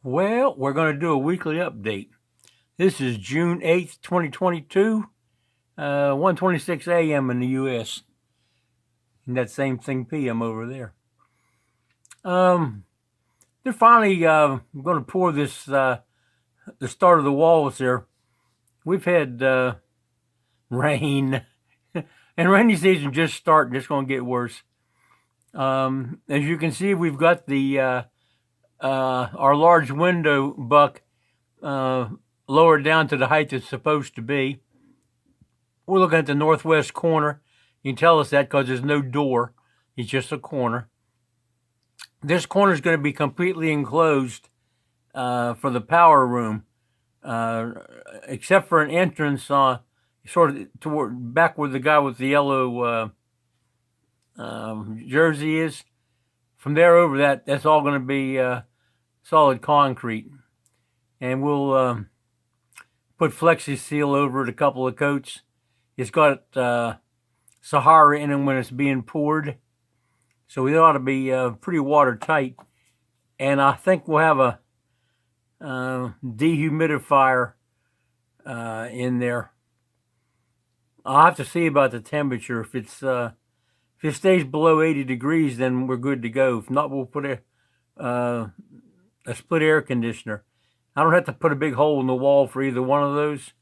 Well, we're going to do a weekly update. This is June 8th, 2022, 1:26 a.m. in the U.S. And that same thing p.m. over there. They're finally going to pour this, the start of the walls there. We've had rain, and rainy season just starting. It's going to get worse. As you can see, we've got the our large window buck lowered down to the height it's supposed to be. We're looking at the northwest corner. You can tell us that because there's no door. It's just a corner. This corner is going to be completely enclosed for the power room, except for an entrance sort of toward back where the guy with the yellow jersey is. From there over that's all going to be solid concrete. And we'll put Flexi Seal over it, a couple of coats. It's got Sahara in it when it's being poured, so it ought to be pretty watertight. And I think we'll have a dehumidifier in there. I'll have to see about the temperature. If it stays below 80 degrees, then we're good to go. If not, we'll put a split air conditioner. I don't have to put a big hole in the wall for either one of those.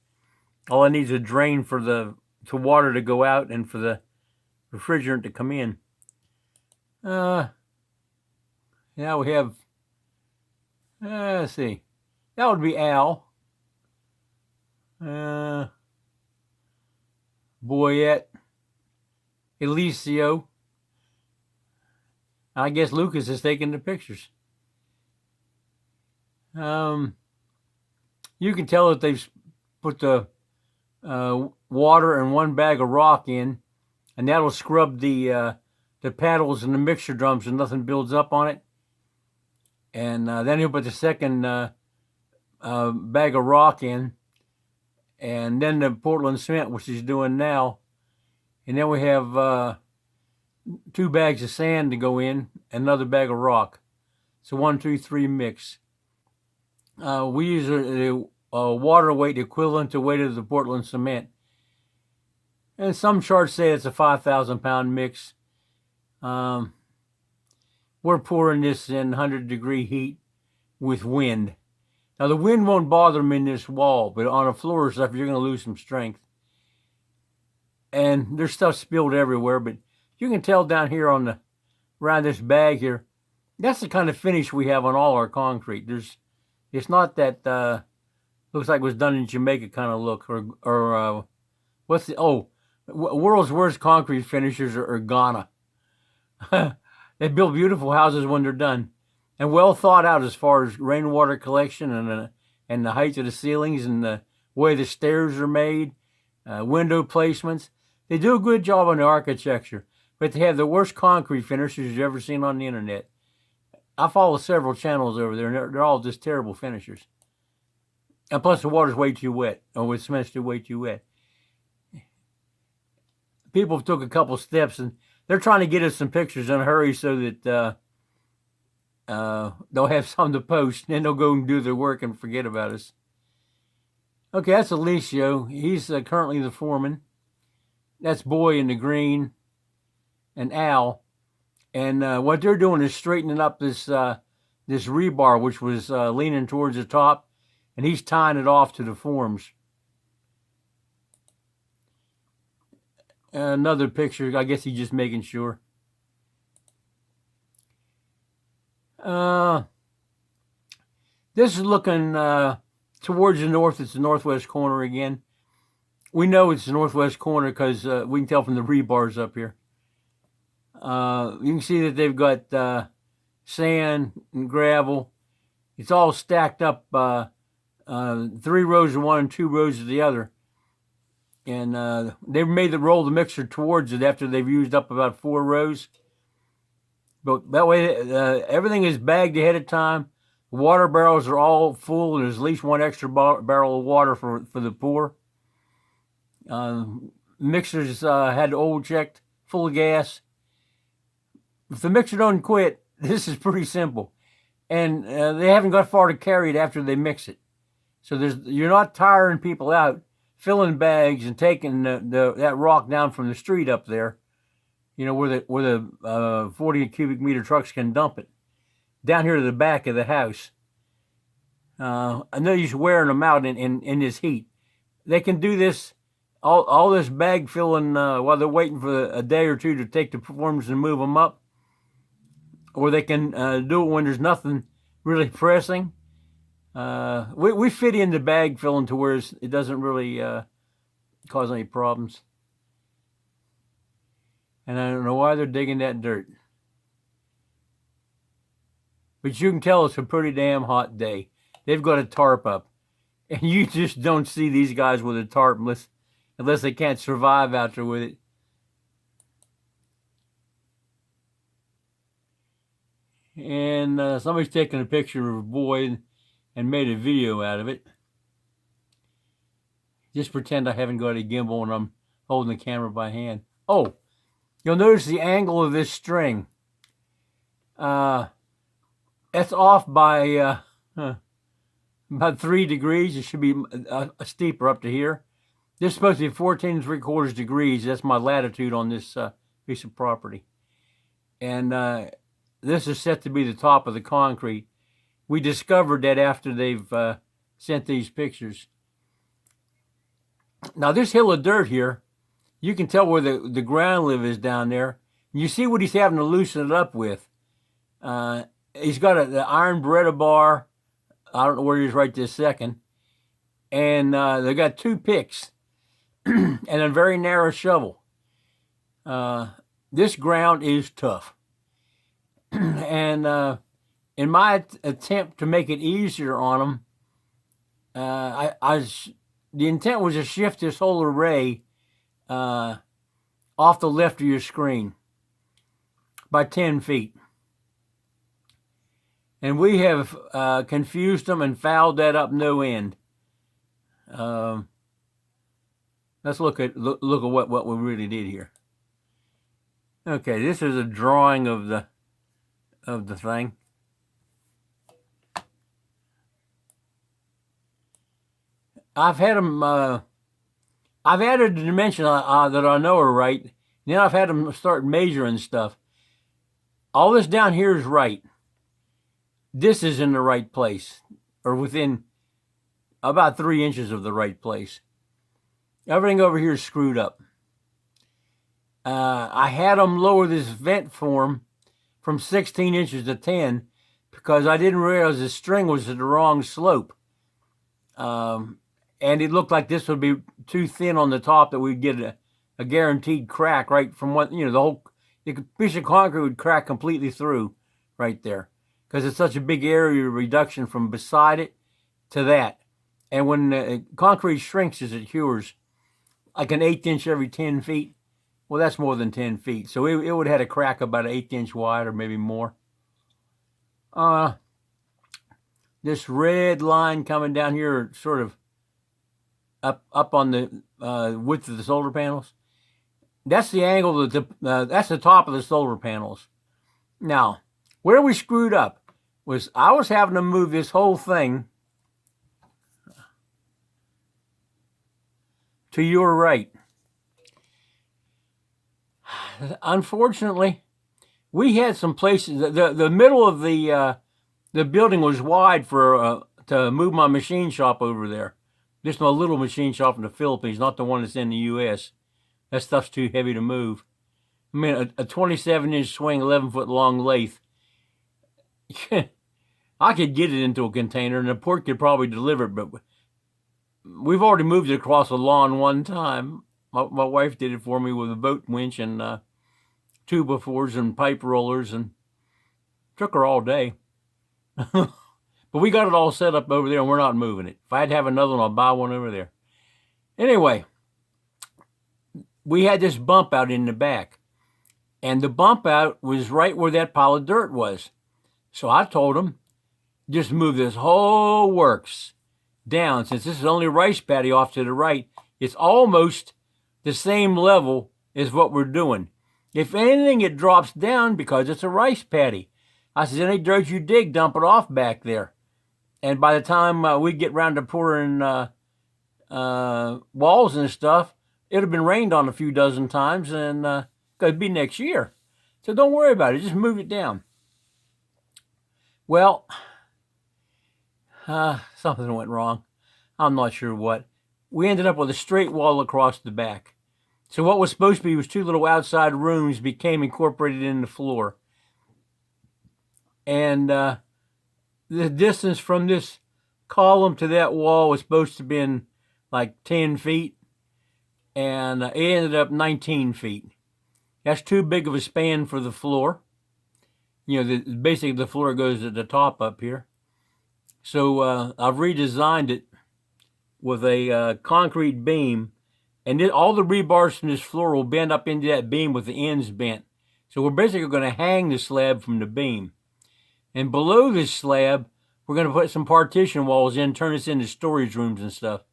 All I need is a drain for the water to go out and for the refrigerant to come in. Now we have, let's see, that would be Al. Boyette. Elicio. I guess Lucas is taking the pictures. You can tell that they've put the water and one bag of rock in, and that'll scrub the paddles and the mixture drums and nothing builds up on it. And then he'll put the second bag of rock in, and then the Portland cement, which he's doing now. And then we have 2 bags of sand to go in, another bag of rock. So 1, 2, 3 mix. We use a water weight equivalent to weight of the Portland cement. And some charts say it's a 5,000-pound mix. We're pouring this in 100-degree heat with wind. Now, the wind won't bother them in this wall, but on a floor or stuff, you're going to lose some strength. And there's stuff spilled everywhere, but you can tell down here around this bag here, that's the kind of finish we have on all our concrete. It's not that looks like it was done in Jamaica kind of look, or world's worst concrete finishers are Ghana. They build beautiful houses when they're done, and well thought out as far as rainwater collection and the height of the ceilings and the way the stairs are made, window placements. They do a good job on the architecture, but they have the worst concrete finishers you've ever seen on the internet. I follow several channels over there, and they're all just terrible finishers. And plus, the water's way too wet, or the cement's way too wet. People took a couple steps, and they're trying to get us some pictures in a hurry so that they'll have something to post, and then they'll go and do their work and forget about us. Okay, that's Elicio. He's currently the foreman. That's Boy in the green, and Al. And what they're doing is straightening up this rebar, which was leaning towards the top, and he's tying it off to the forms. Another picture. I guess he's just making sure. This is looking towards the north. It's the northwest corner again. We know it's the northwest corner because we can tell from the rebars up here. You can see that they've got sand and gravel. It's all stacked up, 3 rows of one and 2 rows of the other. And they've made the roll the mixer towards it after they've used up about 4 rows. But that way, everything is bagged ahead of time. The water barrels are all full. There's at least 1 extra barrel of water for the pour. Mixers had oil checked, full of gas. If the mixer don't quit, this is pretty simple. and they haven't got far to carry it after they mix it. So you're not tiring people out filling bags and taking that rock down from the street up there, where the 40 cubic meter trucks can dump it down here to the back of the house. I know you're wearing them out in this heat. They can do this, all this bag filling while they're waiting for a day or two to take the performers and move them up, or they can do it when there's nothing really pressing. We fit in the bag filling to where it doesn't really cause any problems. And I don't know why they're digging that dirt. But you can tell it's a pretty damn hot day. They've got a tarp up. And you just don't see these guys with a tarp unless they can't survive out there with it. And somebody's taking a picture of a boy and made a video out of it. Just pretend I haven't got a gimbal and I'm holding the camera by hand. Oh, you'll notice the angle of this string. That's off by about 3 degrees. It should be steeper up to here. This is supposed to be 14 3/4 degrees. That's my latitude on this piece of property. And this is set to be the top of the concrete. We discovered that after they've sent these pictures. Now this hill of dirt here, you can tell where the ground level is down there. You see what he's having to loosen it up with. He's got the iron Beretta bar. I don't know where he is right this second. And they got 2 picks and a very narrow shovel. This ground is tough. And in my attempt to make it easier on them, the intent was to shift this whole array off the left of your screen by 10 feet. And we have confused them and fouled that up no end. Let's look at what we really did here. Okay, this is a drawing of the thing. I've had them. I've added the dimension that I know are right. Then I've had them start measuring stuff. All this down here is right. This is in the right place, or within about 3 inches of the right place. Everything over here is screwed up. I had them lower this vent form from 16 inches to 10 because I didn't realize the string was at the wrong slope. And it looked like this would be too thin on the top that we'd get a guaranteed crack right from the piece of concrete would crack completely through right there because it's such a big area reduction from beside it to that. And when concrete shrinks as it cures, like an 1/8 inch every 10 feet, well, that's more than 10 feet. So it would have had a crack about an 1/8 inch wide or maybe more. This red line coming down here sort of up on the width of the solar panels. That's the angle that's the top of the solar panels. Now, where we screwed up was I was having to move this whole thing to your right. Unfortunately, we had some places. The middle of the building was wide for to move my machine shop over there. Just my little machine shop in the Philippines, not the one that's in the U.S. That stuff's too heavy to move. I mean, a 27-inch swing, 11-foot long lathe. I could get it into a container, and the port could probably deliver it, but we've already moved it across a lawn one time. My wife did it for me with a boat winch and 2x4s and pipe rollers, and took her all day. But we got it all set up over there, and we're not moving it. If I had to have another one, I'll buy one over there. Anyway, we had this bump out in the back. And the bump out was right where that pile of dirt was. So I told him, just move this whole works down. Since this is only rice paddy off to the right, it's almost the same level as what we're doing. If anything, it drops down because it's a rice paddy. I said, any dirt you dig, dump it off back there. And by the time we get around to pouring walls and stuff, it had been rained on a few dozen times, and it'd be next year. So don't worry about it. Just move it down. Well, something went wrong. I'm not sure what. We ended up with a straight wall across the back. So what was supposed to be was two little outside rooms became incorporated in the floor. And the distance from this column to that wall was supposed to have been like 10 feet. And it ended up 19 feet. That's too big of a span for the floor. You know, basically the floor goes at the top up here. So I've redesigned it with a concrete beam, and all the rebars from this floor will bend up into that beam with the ends bent. So we're basically going to hang the slab from the beam. And below this slab, we're going to put some partition walls in, turn this into storage rooms and stuff.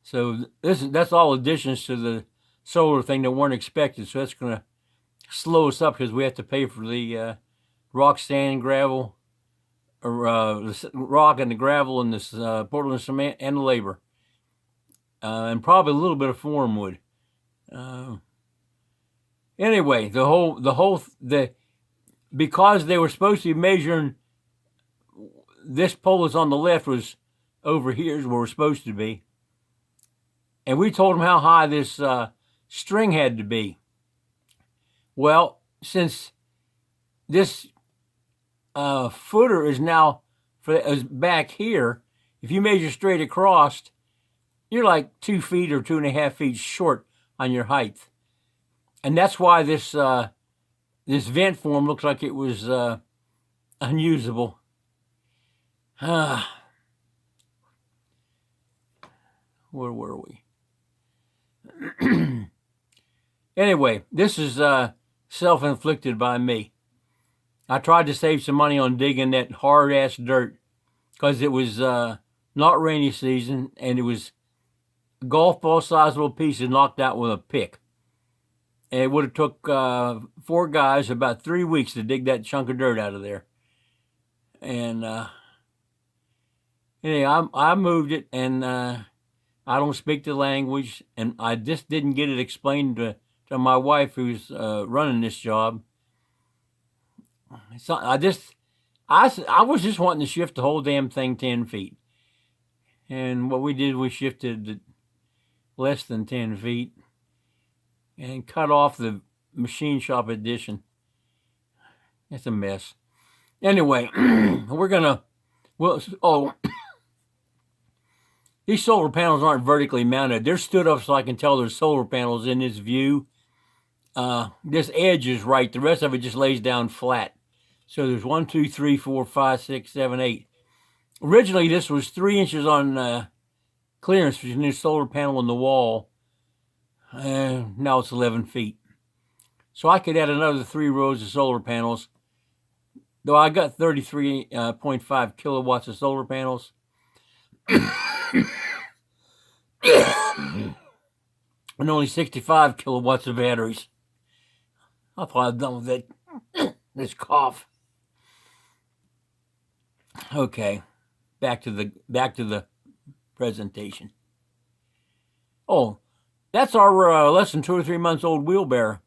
So that's all additions to the solar thing that weren't expected. So that's going to slow us up because we have to pay for the rock, sand, gravel, or the rock and the gravel and this Portland cement and the labor, and probably a little bit of form wood. Anyway, because they were supposed to be measuring, this pole is on the left was over here is where we're supposed to be, and we told them how high this string had to be. Well, since this footer is now is back here, if you measure straight across, you're like 2 feet or 2.5 feet short on your height, and that's why this this vent form looks like it was unusable. Where were we? Anyway, this is self-inflicted by me. I tried to save some money on digging that hard-ass dirt because it was not rainy season, and it was a golf ball sizable pieces knocked out with a pick. And it would have took 4 guys about 3 weeks to dig that chunk of dirt out of there. And anyway, I moved it, and I don't speak the language, and I just didn't get it explained to my wife who's running this job. So I was just wanting to shift the whole damn thing 10 feet. And what we did, we shifted it less than 10 feet and cut off the machine shop addition. It's a mess. Anyway, these solar panels aren't vertically mounted. They're stood up so I can tell there's solar panels in this view. This edge is right. The rest of it just lays down flat. So there's 1, 2, 3, 4, 5, 6, 7, 8. Originally, this was 3 inches on clearance between the solar panel and the wall. Now it's 11 feet. So I could add another 3 rows of solar panels. Though I got 33.5 kilowatts of solar panels. And only 65 kilowatts of batteries. I thought I'd done with that. This cough. Okay, back to the presentation. Oh, that's our less than 2 or 3 months old wheelbarrow.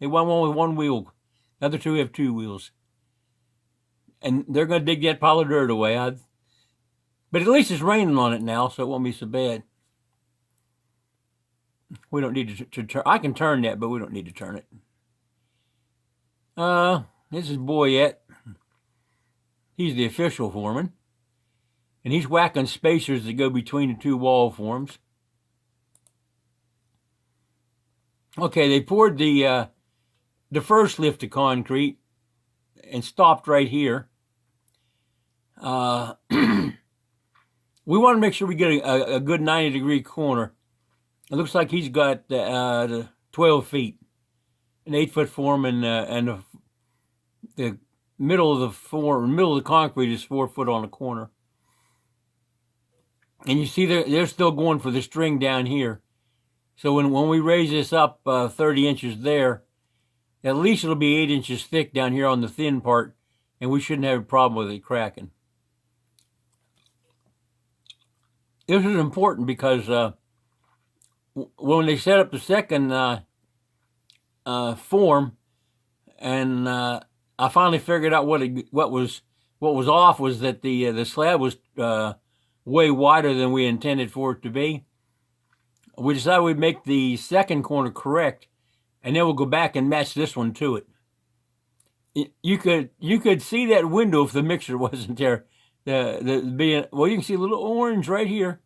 They want one with 1 wheel. The other 2 have 2 wheels. And they're going to dig that pile of dirt away. But at least it's raining on it now, so it won't be so bad. We don't need to turn. I can turn that, but we don't need to turn it. This is Boyette. He's the official foreman. And he's whacking spacers that go between the 2 wall forms. Okay, they poured the first lift of concrete and stopped right here. We want to make sure we get a good 90-degree corner. It looks like he's got 12 feet, an 8-foot form, and the middle of the concrete is 4 foot on the corner. And you see they're still going for the string down here. So when we raise this up 30 inches there, At least it'll be 8 inches thick down here on the thin part, and we shouldn't have a problem with it cracking. This is important because when they set up the second form, and I finally figured out what was off was that the slab was way wider than we intended for it to be. We decided we'd make the second corner correct, and then we'll go back and match this one to it. You could see that window if the mixer wasn't there. Well, you can see a little orange right here,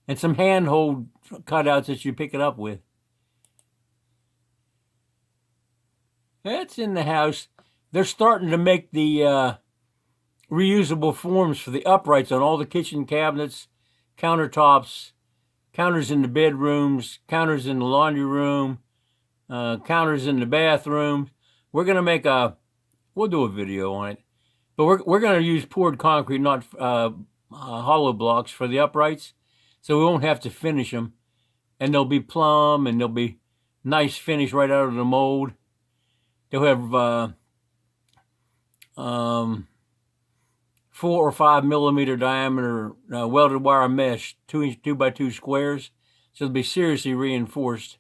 and some handhold cutouts that you pick it up with. That's in the house. They're starting to make the reusable forms for the uprights on all the kitchen cabinets, countertops, counters in the bedrooms, counters in the laundry room, counters in the bathroom. We're gonna make we'll do a video on it, but we're gonna use poured concrete, not hollow blocks for the uprights, so we won't have to finish them, and they'll be plumb and they'll be nice finish right out of the mold. They'll have 4 or 5 millimeter diameter welded wire mesh, 2x2 squares, so they'll be seriously reinforced.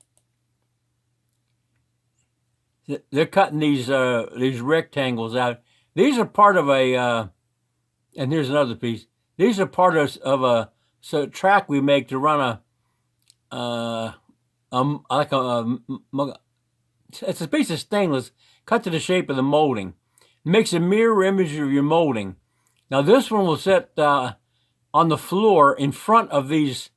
They're cutting these rectangles out. These are part of a, and here's another piece. These are part of a track we make to run it's a piece of stainless cut to the shape of the molding. It makes a mirror image of your molding. Now this one will set on the floor in front of these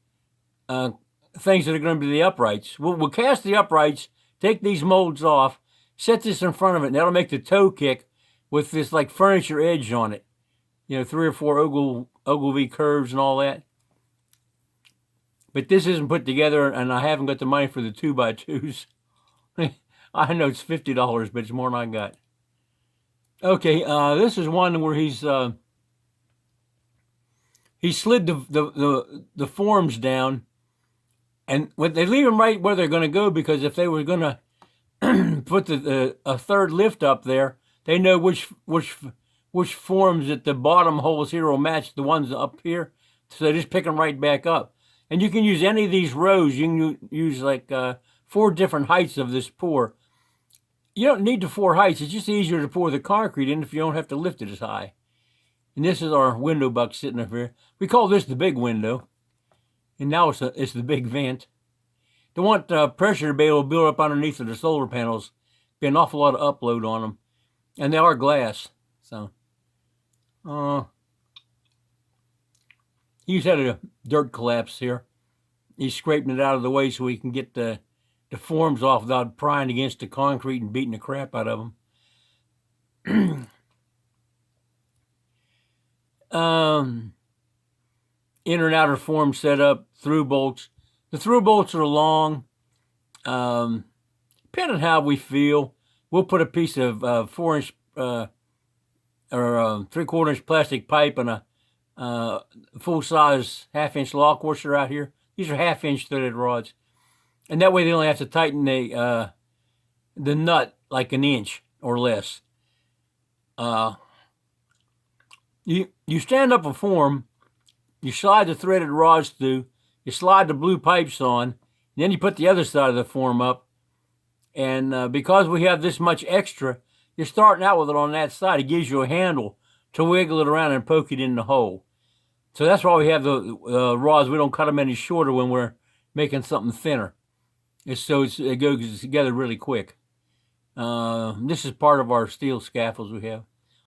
things that are going to be the uprights. We'll cast the uprights, take these molds off, set this in front of it, and that'll make the toe kick with this like furniture edge on it. 3 or 4 Ogilvy curves and all that. But this isn't put together, and I haven't got the money for the 2x2s. I know it's $50, but it's more than I got. Okay, this is one where he slid the forms down, and they leave them right where they're going to go, because if they were going to put a third lift up there, they know which forms at the bottom holes here will match the ones up here, so they just pick them right back up. And you can use any of these rows. You can use like 4 different heights of this pour. You don't need the 4 heights. It's just easier to pour the concrete in if you don't have to lift it as high. And this is our window buck sitting up here. We call this the big window, and now it's the big vent. They want pressure to be able to build up underneath of the solar panels. Be an awful lot of upload on them, and they are glass. So, he's had a dirt collapse here. He's scraping it out of the way so we can get the forms off without prying against the concrete and beating the crap out of them. Inner and outer form set up, through bolts. The through bolts are long. Depending on how we feel, we'll put a piece of 4-inch or 3/4-inch plastic pipe and a full-size 1/2-inch lock washer out here. These are 1/2-inch threaded rods, and that way they only have to tighten the nut like 1 inch or less. You stand up a form, you slide the threaded rods through, you slide the blue pipes on, and then you put the other side of the form up. And because we have this much extra, you're starting out with it on that side. It gives you a handle to wiggle it around and poke it in the hole. So that's why we have the rods. We don't cut them any shorter when we're making something thinner. It goes together really quick. This is part of our steel scaffolds we have.